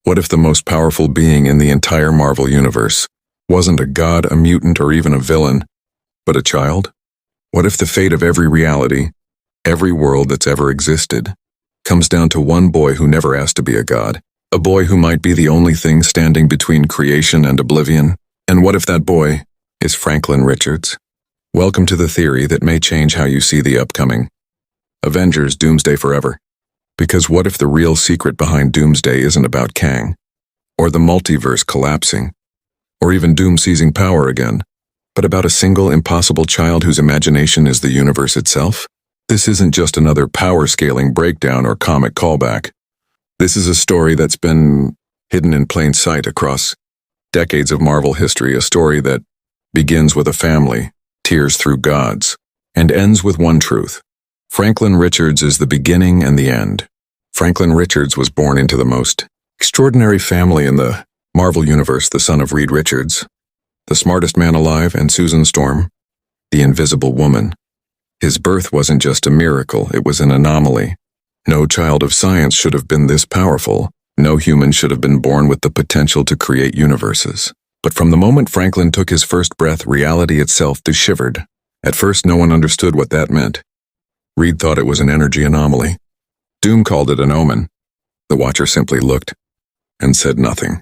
What if the most powerful being in the entire Marvel universe wasn't a god, a mutant, or even a villain, but a child? What if the fate of every reality, every world that's ever existed, comes down to one boy who never asked to be a god, a boy who might be the only thing standing between creation and oblivion? And what if that boy is Franklin Richards? Welcome to the theory that may change how you see the upcoming Avengers Doomsday forever. Because what if the real secret behind Doomsday isn't about Kang, or the multiverse collapsing, or even Doom seizing power again, but about a single impossible child whose imagination is the universe itself? This isn't just another power-scaling breakdown or comic callback. This is a story that's been hidden in plain sight across decades of Marvel history, a story that begins with a family, tears through gods, and ends with one truth. Franklin Richards is the beginning and the end. Franklin Richards was born into the most extraordinary family in the Marvel Universe, the son of Reed Richards, the smartest man alive, and Susan Storm, the Invisible Woman. His birth wasn't just a miracle, it was an anomaly. No child of science should have been this powerful. No human should have been born with the potential to create universes. But from the moment Franklin took his first breath, reality itself shivered. At first, no one understood what that meant. Reed thought it was an energy anomaly. Doom called it an omen. The Watcher simply looked and said nothing.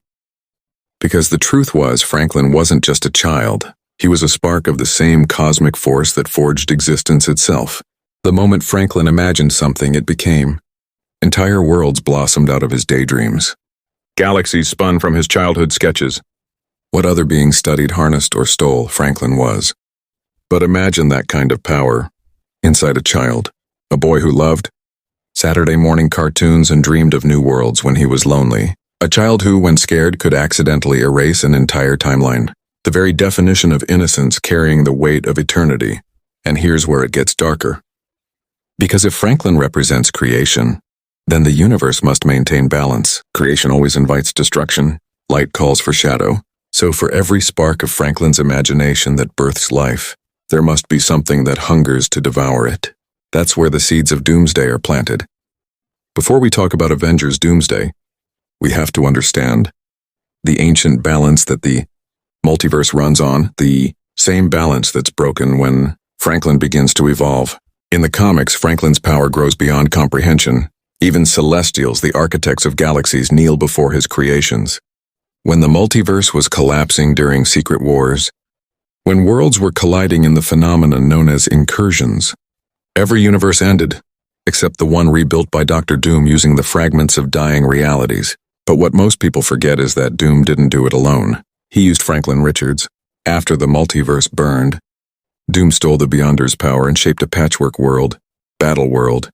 Because the truth was, Franklin wasn't just a child. He was a spark of the same cosmic force that forged existence itself. The moment Franklin imagined something, it became. Entire worlds blossomed out of his daydreams. Galaxies spun from his childhood sketches. What other being studied, harnessed, or stole, Franklin was. But imagine that kind of power inside a child, a boy who loved Saturday morning cartoons and dreamed of new worlds when he was lonely. A child who, when scared, could accidentally erase an entire timeline. The very definition of innocence carrying the weight of eternity. And here's where it gets darker. Because if Franklin represents creation, then the universe must maintain balance. Creation always invites destruction. Light calls for shadow. So for every spark of Franklin's imagination that births life, there must be something that hungers to devour it. That's where the seeds of Doomsday are planted. Before we talk about Avengers Doomsday, we have to understand the ancient balance that the multiverse runs on, the same balance that's broken when Franklin begins to evolve. In the comics, Franklin's power grows beyond comprehension. Even celestials, the architects of galaxies, kneel before his creations. When the multiverse was collapsing during Secret Wars, when worlds were colliding in the phenomenon known as incursions, every universe ended, except the one rebuilt by Dr. Doom using the fragments of dying realities. But what most people forget is that Doom didn't do it alone. He used Franklin Richards. After the multiverse burned, Doom stole the Beyonders' power and shaped a patchwork world, Battle World.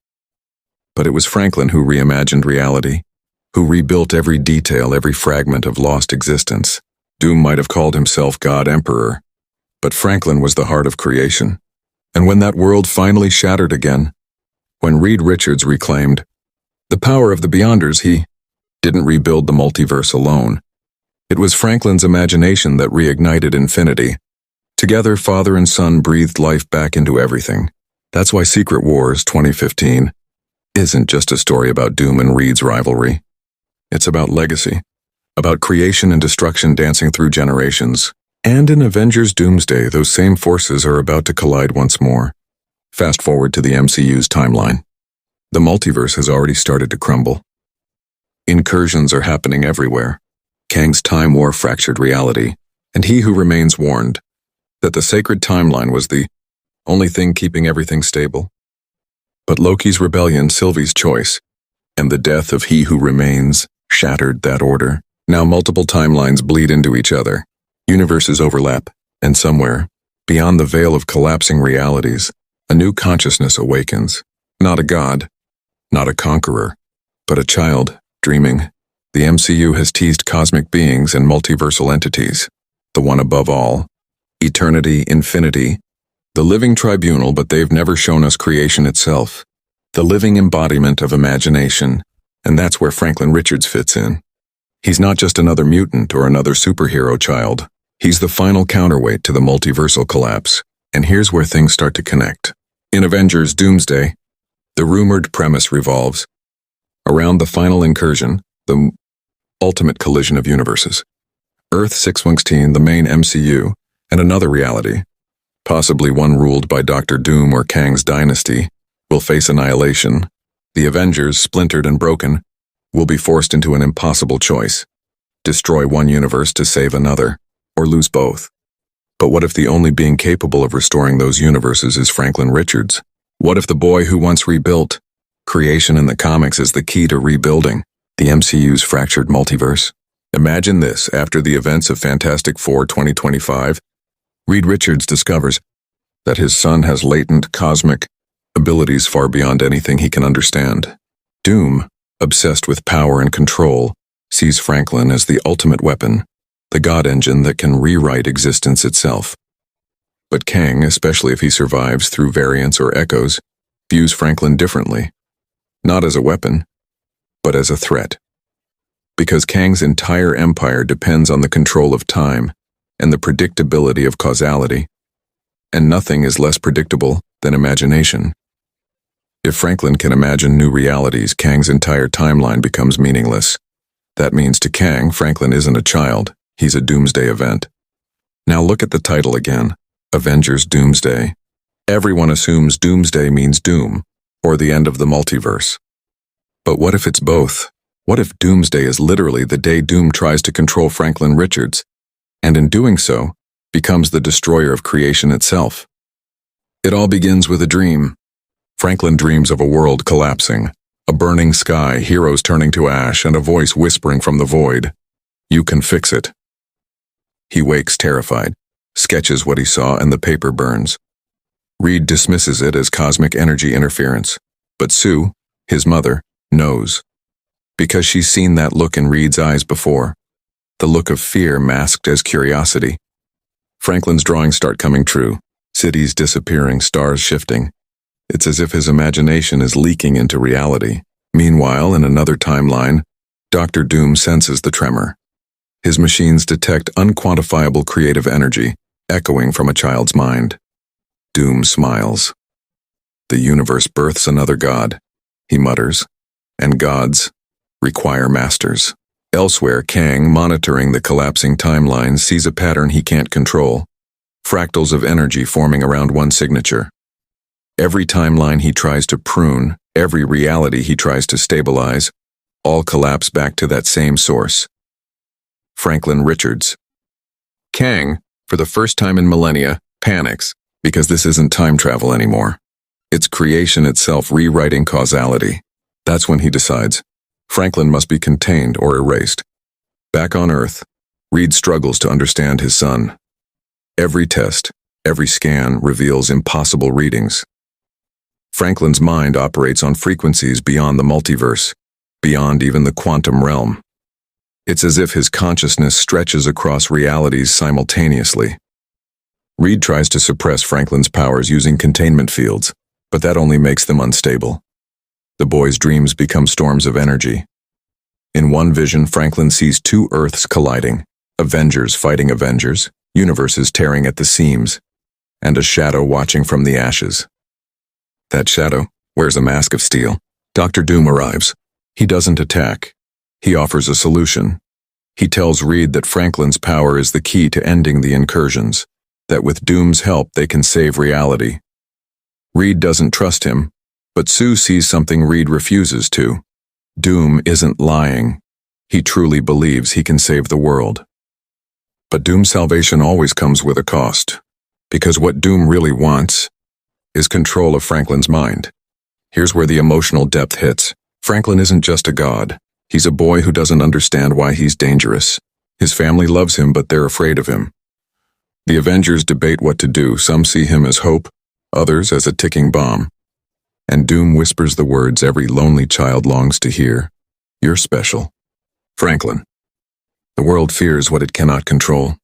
But it was Franklin who reimagined reality, who rebuilt every detail, every fragment of lost existence. Doom might have called himself God Emperor, but Franklin was the heart of creation. And when that world finally shattered again, when Reed Richards reclaimed the power of the Beyonders, he didn't rebuild the multiverse alone. It was Franklin's imagination that reignited infinity. Together, father and son breathed life back into everything. That's why Secret Wars 2015 isn't just a story about Doom and Reed's rivalry. It's about legacy, about creation and destruction dancing through generations. And in Avengers Doomsday, those same forces are about to collide once more. Fast forward to the MCU's timeline. The multiverse has already started to crumble. Incursions are happening everywhere. Kang's time war fractured reality, and he who remains warned that the sacred timeline was the only thing keeping everything stable. But Loki's rebellion, Sylvie's choice, and the death of he who remains shattered that order. Now multiple timelines bleed into each other. Universes overlap, and somewhere, beyond the veil of collapsing realities, a new consciousness awakens. Not a god, not a conqueror, but a child, dreaming. The MCU has teased cosmic beings and multiversal entities, the one above all, eternity, infinity, the living tribunal, but they've never shown us creation itself, the living embodiment of imagination, and that's where Franklin Richards fits in. He's not just another mutant or another superhero child. He's the final counterweight to the multiversal collapse, and here's where things start to connect. In Avengers Doomsday, the rumored premise revolves around the final incursion, the ultimate collision of universes. Earth 616, the main MCU, and another reality, possibly one ruled by Dr. Doom or Kang's dynasty, will face annihilation. The Avengers, splintered and broken, will be forced into an impossible choice: destroy one universe to save another, or lose both. But what if the only being capable of restoring those universes is Franklin Richards? What if the boy who once rebuilt? Creation in the comics is the key to rebuilding the MCU's fractured multiverse. Imagine this: after the events of Fantastic Four 2025, Reed Richards discovers that his son has latent cosmic abilities far beyond anything he can understand. Doom, obsessed with power and control, sees Franklin as the ultimate weapon, the God engine that can rewrite existence itself. But Kang, especially if he survives through variants or echoes, views Franklin differently, not as a weapon, but as a threat. Because Kang's entire empire depends on the control of time and the predictability of causality, and nothing is less predictable than imagination. If Franklin can imagine new realities, Kang's entire timeline becomes meaningless. That means to Kang, Franklin isn't a child, he's a doomsday event. Now look at the title again, Avengers Doomsday. Everyone assumes doomsday means doom, or the end of the multiverse. But what if it's both? What if doomsday is literally the day Doom tries to control Franklin Richards, and in doing so, becomes the destroyer of creation itself? It all begins with a dream. Franklin dreams of a world collapsing, a burning sky, heroes turning to ash, and a voice whispering from the void, "You can fix it." He wakes terrified, sketches what he saw, and the paper burns. Reed dismisses it as cosmic energy interference, but Sue, his mother, knows. Because she's seen that look in Reed's eyes before, the look of fear masked as curiosity. Franklin's drawings start coming true, cities disappearing, stars shifting. It's as if his imagination is leaking into reality. Meanwhile, in another timeline, Dr. Doom senses the tremor. His machines detect unquantifiable creative energy, echoing from a child's mind. Doom smiles. "The universe births another god," he mutters, "and gods require masters." Elsewhere, Kang, monitoring the collapsing timeline, sees a pattern he can't control: fractals of energy forming around one signature. Every timeline he tries to prune, every reality he tries to stabilize, all collapse back to that same source: Franklin Richards. Kang, for the first time in millennia, panics, because this isn't time travel anymore. It's creation itself rewriting causality. That's when he decides Franklin must be contained or erased. Back on Earth, Reed struggles to understand his son. Every test, every scan reveals impossible readings. Franklin's mind operates on frequencies beyond the multiverse, beyond even the quantum realm. It's as if his consciousness stretches across realities simultaneously. Reed tries to suppress Franklin's powers using containment fields, but that only makes them unstable. The boy's dreams become storms of energy. In one vision, Franklin sees two Earths colliding, Avengers fighting Avengers, universes tearing at the seams, and a shadow watching from the ashes. That shadow wears a mask of steel. Dr. Doom arrives. He doesn't attack. He offers a solution. He tells Reed that Franklin's power is the key to ending the incursions, that with Doom's help they can save reality. Reed doesn't trust him, but Sue sees something Reed refuses to. Doom isn't lying. He truly believes he can save the world. But Doom's salvation always comes with a cost, because what Doom really wants is control of Franklin's mind. Here's where the emotional depth hits. Franklin isn't just a god. He's a boy who doesn't understand why he's dangerous. His family loves him, but they're afraid of him. The Avengers debate what to do. Some see him as hope, others as a ticking bomb. And Doom whispers the words every lonely child longs to hear: "You're special, Franklin." The world fears what it cannot control.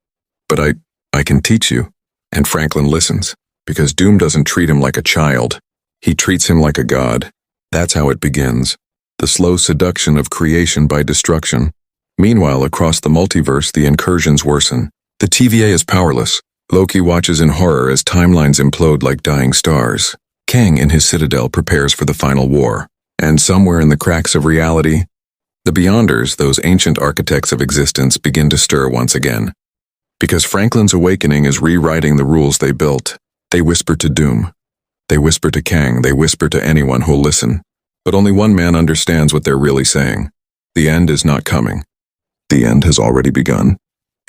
"But I can teach you." And Franklin listens, because Doom doesn't treat him like a child. He treats him like a god. That's how it begins. The slow seduction of creation by destruction. Meanwhile, across the multiverse, the incursions worsen. The TVA is powerless. Loki watches in horror as timelines implode like dying stars. Kang in his citadel prepares for the final war. And somewhere in the cracks of reality, The Beyonders, those ancient architects of existence, begin to stir once again. Because Franklin's awakening is rewriting the rules they built. They whisper to Doom. They whisper to Kang. They whisper to anyone who'll listen. But only one man understands what they're really saying. The end is not coming. The end has already begun.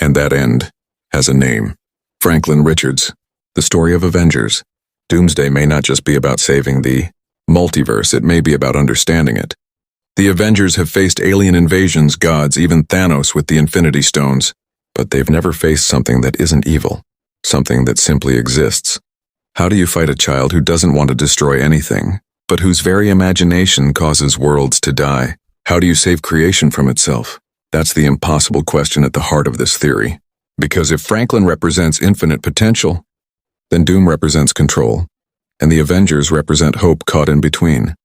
And that end has a name. Franklin Richards. The story of Avengers. Doomsday may not just be about saving the multiverse, it may be about understanding it. The Avengers have faced alien invasions, gods, even Thanos with the Infinity Stones. But they've never faced something that isn't evil. Something that simply exists. How do you fight a child who doesn't want to destroy anything, but whose very imagination causes worlds to die? How do you save creation from itself? That's the impossible question at the heart of this theory. Because if Franklin represents infinite potential, then Doom represents control, and the Avengers represent hope caught in between.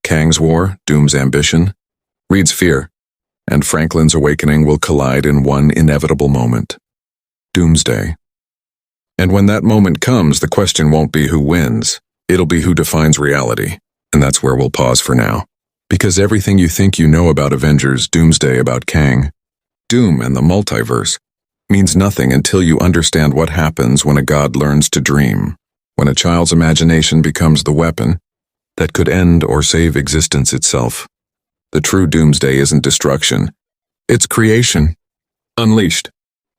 Kang's war, Doom's ambition, Reed's fear, and Franklin's awakening will collide in one inevitable moment. Doomsday. And when that moment comes, the question won't be who wins, it'll be who defines reality. And that's where we'll pause for now. Because everything you think you know about Avengers Doomsday, about Kang, Doom and the multiverse, means nothing until you understand what happens when a god learns to dream, when a child's imagination becomes the weapon that could end or save existence itself. The true Doomsday isn't destruction, it's creation, unleashed.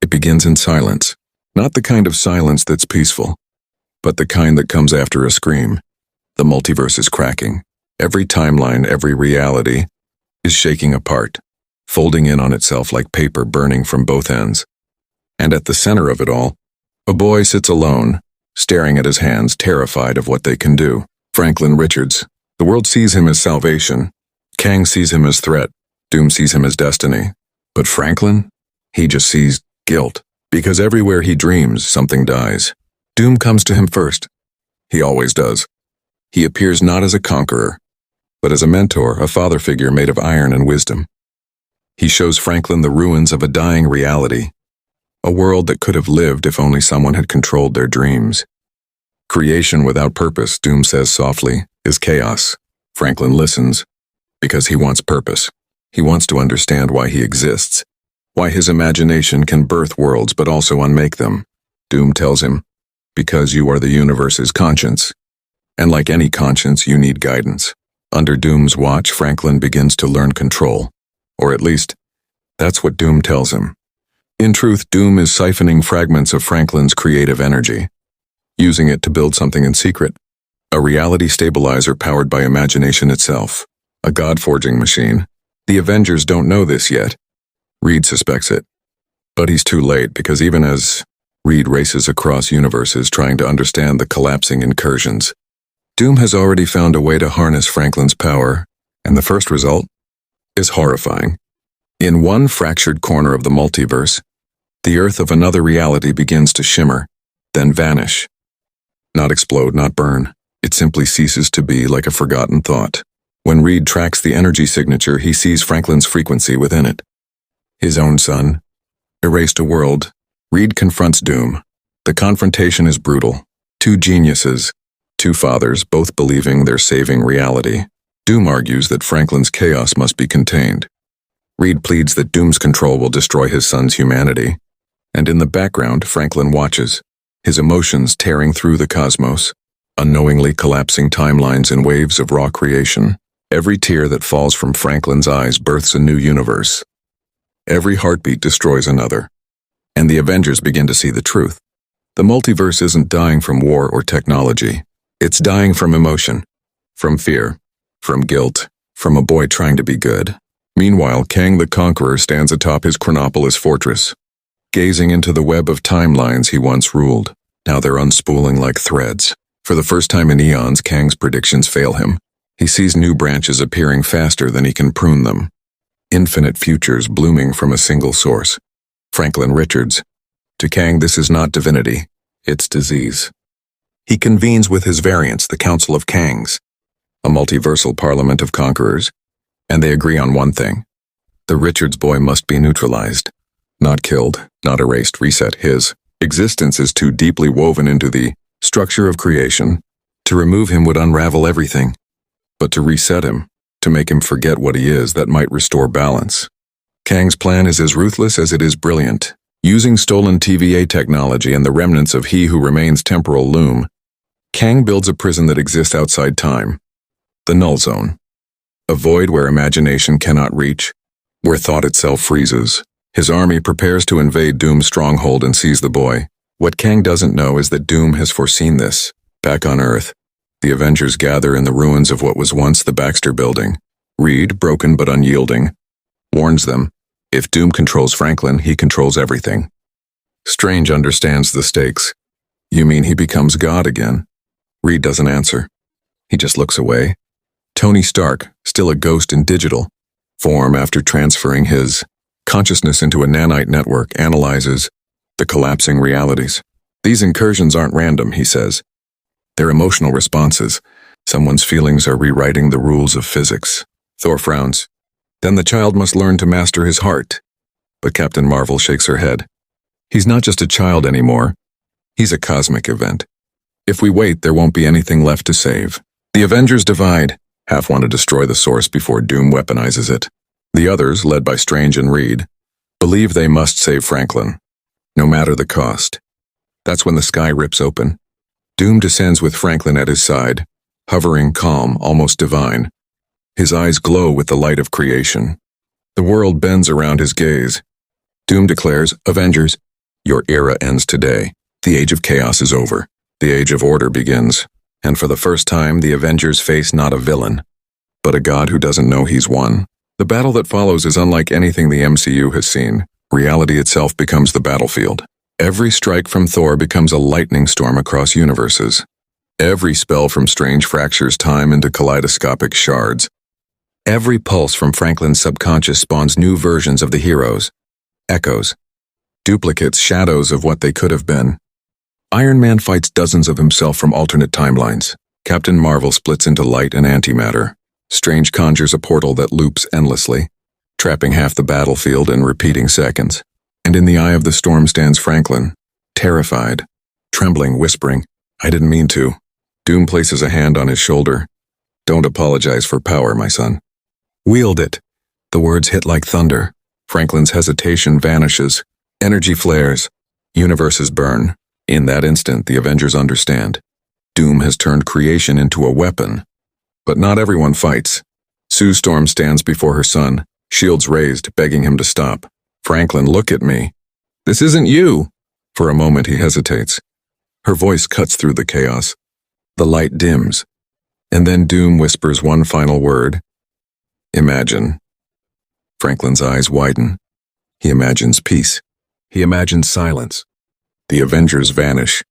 It begins in silence, not the kind of silence that's peaceful, but the kind that comes after a scream. The multiverse is cracking. Every timeline, every reality is shaking apart, folding in on itself like paper burning from both ends. And at the center of it all, a boy sits alone, staring at his hands, terrified of what they can do. Franklin Richards. The world sees him as salvation. Kang sees him as threat. Doom sees him as destiny. But Franklin? He just sees guilt. Because everywhere he dreams, something dies. Doom comes to him first. He always does. He appears not as a conqueror, but as a mentor, a father figure made of iron and wisdom. He shows Franklin the ruins of a dying reality, a world that could have lived if only someone had controlled their dreams. Creation without purpose, Doom says softly, is chaos. Franklin listens, because he wants purpose. He wants to understand why he exists, why his imagination can birth worlds but also unmake them. Doom tells him, because you are the universe's conscience. And like any conscience, you need guidance. Under Doom's watch, Franklin begins to learn control. Or at least, that's what Doom tells him. In truth, Doom is siphoning fragments of Franklin's creative energy, using it to build something in secret. A reality stabilizer powered by imagination itself. A god-forging machine. The Avengers don't know this yet. Reed suspects it. But he's too late, because even as Reed races across universes trying to understand the collapsing incursions, Doom has already found a way to harness Franklin's power, and the first result is horrifying. In one fractured corner of the multiverse, the earth of another reality begins to shimmer, then vanish. Not explode, not burn. It simply ceases to be, like a forgotten thought. When Reed tracks the energy signature, he sees Franklin's frequency within it. His own son erased a world. Reed confronts Doom. The confrontation is brutal. Two geniuses, two fathers, both believing they're saving reality. Doom argues that Franklin's chaos must be contained. Reed pleads that Doom's control will destroy his son's humanity. And in the background, Franklin watches, his emotions tearing through the cosmos, unknowingly collapsing timelines in waves of raw creation. Every tear that falls from Franklin's eyes births a new universe. Every heartbeat destroys another. And the Avengers begin to see the truth. The multiverse isn't dying from war or technology. It's dying from emotion, from fear, from guilt, from a boy trying to be good. Meanwhile, Kang the Conqueror stands atop his Chronopolis fortress, gazing into the web of timelines he once ruled. Now they're unspooling like threads. For the first time in eons, Kang's predictions fail him. He sees new branches appearing faster than he can prune them. Infinite futures blooming from a single source. Franklin Richards. To Kang, this is not divinity, it's disease. He convenes with his variants, the Council of Kangs, a multiversal parliament of conquerors, and they agree on one thing. The Richards boy must be neutralized. Not killed, not erased, reset. His existence is too deeply woven into the structure of creation. To remove him would unravel everything. But to reset him, to make him forget what he is that might restore balance. Kang's plan is as ruthless as it is brilliant. Using stolen TVA technology and the remnants of He Who Remains temporal loom, Kang builds a prison that exists outside time. The Null Zone. A void where imagination cannot reach, where thought itself freezes. His army prepares to invade Doom's stronghold and seize the boy. What Kang doesn't know is that Doom has foreseen this. Back on Earth, the Avengers gather in the ruins of what was once the Baxter Building. Reed, broken but unyielding, warns them, if Doom controls Franklin, he controls everything. Strange understands the stakes. You mean he becomes God again? Reed doesn't answer. He just looks away. Tony Stark, still a ghost in digital form after transferring his consciousness into a nanite network, analyzes the collapsing realities. These incursions aren't random, he says. They're emotional responses. Someone's feelings are rewriting the rules of physics. Thor frowns. Then the child must learn to master his heart. But Captain Marvel shakes her head. He's not just a child anymore. He's a cosmic event. If we wait, there won't be anything left to save. The Avengers divide. Half want to destroy the source before Doom weaponizes it. The others, led by Strange and Reed, believe they must save Franklin, no matter the cost. That's when the sky rips open. Doom descends with Franklin at his side, hovering calm, almost divine. His eyes glow with the light of creation. The world bends around his gaze. Doom declares, Avengers, your era ends today. The age of chaos is over. The age of order begins. And for the first time, the Avengers face not a villain, but a god who doesn't know he's won. The battle that follows is unlike anything the MCU has seen. Reality itself becomes the battlefield. Every strike from Thor becomes a lightning storm across universes. Every spell from Strange fractures time into kaleidoscopic shards. Every pulse from Franklin's subconscious spawns new versions of the heroes. Echoes. Duplicates, shadows of what they could have been. Iron Man fights dozens of himself from alternate timelines. Captain Marvel splits into light and antimatter. Strange conjures a portal that loops endlessly, trapping half the battlefield in repeating seconds. And in the eye of the storm stands Franklin, terrified, trembling, whispering, I didn't mean to. Doom places a hand on his shoulder. Don't apologize for power, my son. Wield it. The words hit like thunder. Franklin's hesitation vanishes. Energy flares. Universes burn. In that instant, the Avengers understand. Doom has turned creation into a weapon. But not everyone fights. Sue Storm stands before her son, shields raised, begging him to stop. Franklin, look at me. This isn't you. For a moment, he hesitates. Her voice cuts through the chaos. The light dims. And then Doom whispers one final word. Imagine. Franklin's eyes widen. He imagines peace. He imagines silence. The Avengers vanish.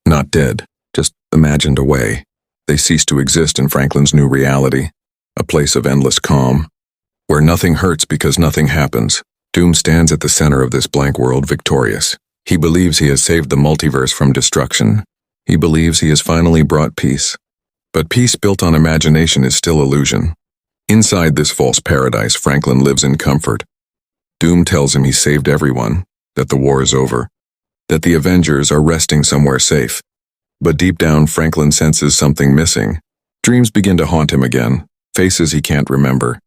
Not dead, just imagined away. They cease to exist in Franklin's new reality. A place of endless calm, where nothing hurts because nothing happens. Doom stands at the center of this blank world victorious. He believes he has saved the multiverse from destruction. He believes he has finally brought peace. But peace built on imagination is still illusion. Inside this false paradise, Franklin lives in comfort. Doom tells him he saved everyone, that the war is over, that the Avengers are resting somewhere safe. But deep down, Franklin senses something missing. Dreams begin to haunt him again, faces he can't remember,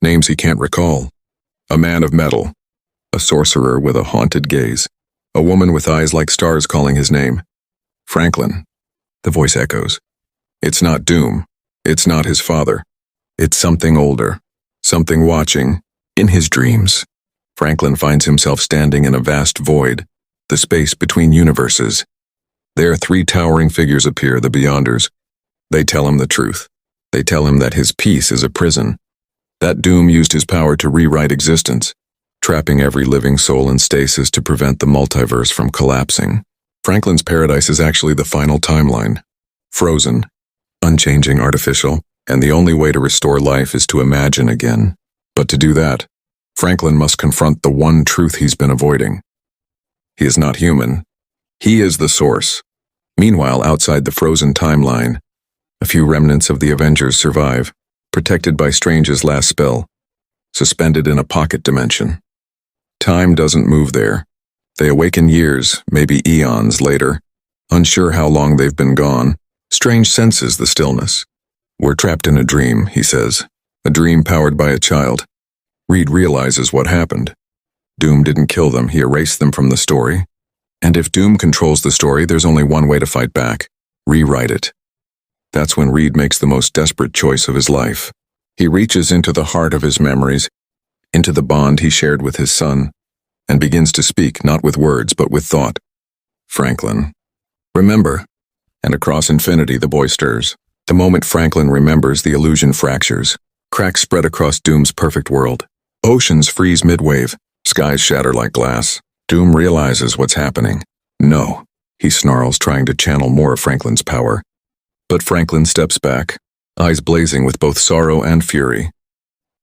names he can't recall. A man of metal, a sorcerer with a haunted gaze, a woman with eyes like stars calling his name. Franklin, the voice echoes. It's not Doom. It's not his father. It's something older, something watching, in his dreams. Franklin finds himself standing in a vast void, the space between universes. There, three towering figures appear, the Beyonders. They tell him the truth. They tell him that his peace is a prison, that Doom used his power to rewrite existence, trapping every living soul in stasis to prevent the multiverse from collapsing. Franklin's paradise is actually the final timeline. Frozen, unchanging, artificial, and the only way to restore life is to imagine again. But to do that, Franklin must confront the one truth he's been avoiding. He is not human. He is the source. Meanwhile, outside the frozen timeline, a few remnants of the Avengers survive, protected by Strange's last spell, suspended in a pocket dimension. Time doesn't move there. They awaken years, maybe eons later, unsure how long they've been gone. Strange senses the stillness. We're trapped in a dream, he says. A dream powered by a child. Reed realizes what happened. Doom didn't kill them, he erased them from the story. And if Doom controls the story, there's only one way to fight back. Rewrite it. That's when Reed makes the most desperate choice of his life. He reaches into the heart of his memories, into the bond he shared with his son, and begins to speak, not with words, but with thought. Franklin. Remember. And across infinity the boy stirs. The moment Franklin remembers, the illusion fractures. Cracks spread across Doom's perfect world. Oceans freeze mid-wave. Skies shatter like glass. Doom realizes what's happening. No, he snarls, trying to channel more of Franklin's power. But Franklin steps back, eyes blazing with both sorrow and fury.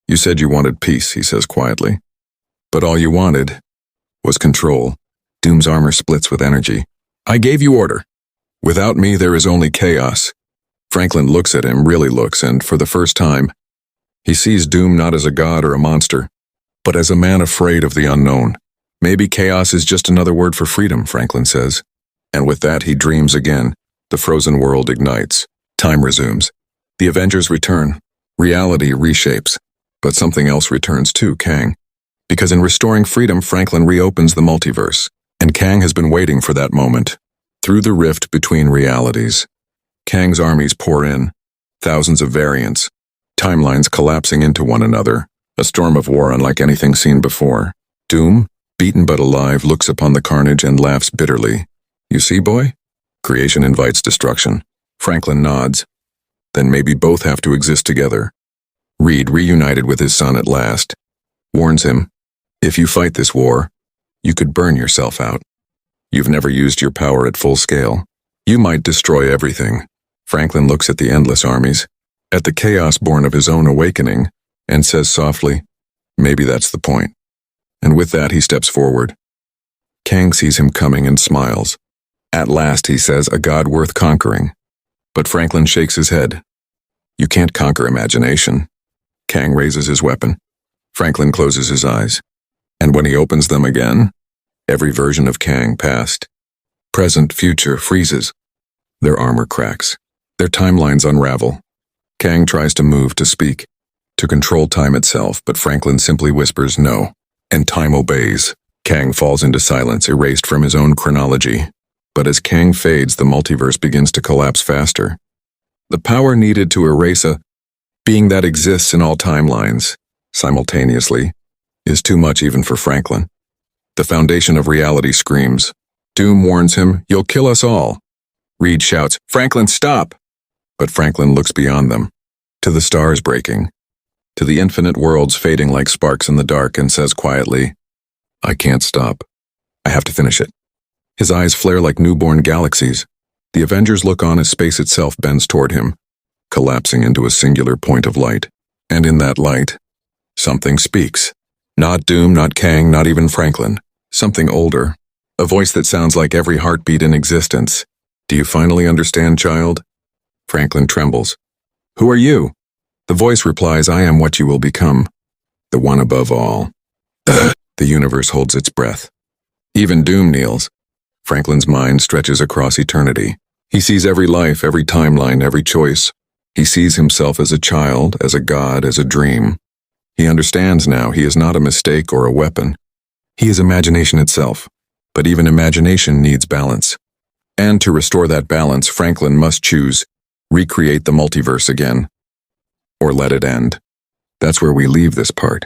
You said you wanted peace, he says quietly. But all you wanted was control. Doom's armor splits with energy. I gave you order. Without me, there is only chaos. Franklin looks at him, really looks, and for the first time, he sees Doom not as a god or a monster, but as a man afraid of the unknown. Maybe chaos is just another word for freedom, Franklin says. And with that, he dreams again. The frozen world ignites. Time resumes. The Avengers return. Reality reshapes. But something else returns too, Kang. Because in restoring freedom, Franklin reopens the multiverse. And Kang has been waiting for that moment. Through the rift between realities, Kang's armies pour in. Thousands of variants. Timelines collapsing into one another. A storm of war unlike anything seen before. Doom, beaten but alive, looks upon the carnage and laughs bitterly. You see, boy? Creation invites destruction. Franklin nods. Then maybe both have to exist together. Reed, reunited with his son at last, warns him, if you fight this war, you could burn yourself out. You've never used your power at full scale. You might destroy everything. Franklin looks at the endless armies, at the chaos born of his own awakening, and says softly, maybe that's the point. And with that, he steps forward. Kang sees him coming and smiles. At last, he says, a god worth conquering. But Franklin shakes his head. You can't conquer imagination. Kang raises his weapon. Franklin closes his eyes. And when he opens them again, every version of Kang, past, present, future, freezes. Their armor cracks. Their timelines unravel. Kang tries to move, to speak, to control time itself, but Franklin simply whispers no, and time obeys. Kang falls into silence, erased from his own chronology. But as Kang fades, the multiverse begins to collapse faster. The power needed to erase a being that exists in all timelines, simultaneously, is too much even for Franklin. The foundation of reality screams. Doom warns him, you'll kill us all. Reed shouts, Franklin, stop! But Franklin looks beyond them, to the stars breaking, to the infinite worlds fading like sparks in the dark, and says quietly, I can't stop. I have to finish it. His eyes flare like newborn galaxies. The Avengers look on as space itself bends toward him, collapsing into a singular point of light. And in that light, something speaks. Not Doom, not Kang, not even Franklin. Something older. A voice that sounds like every heartbeat in existence. Do you finally understand, child? Franklin trembles. Who are you? The voice replies, I am what you will become. The one above all. The universe holds its breath. Even Doom kneels. Franklin's mind stretches across eternity. He sees every life, every timeline, every choice. He sees himself as a child, as a god, as a dream. He understands now he is not a mistake or a weapon. He is imagination itself. But even imagination needs balance. And to restore that balance, Franklin must choose, recreate the multiverse again. Or let it end. That's where we leave this part.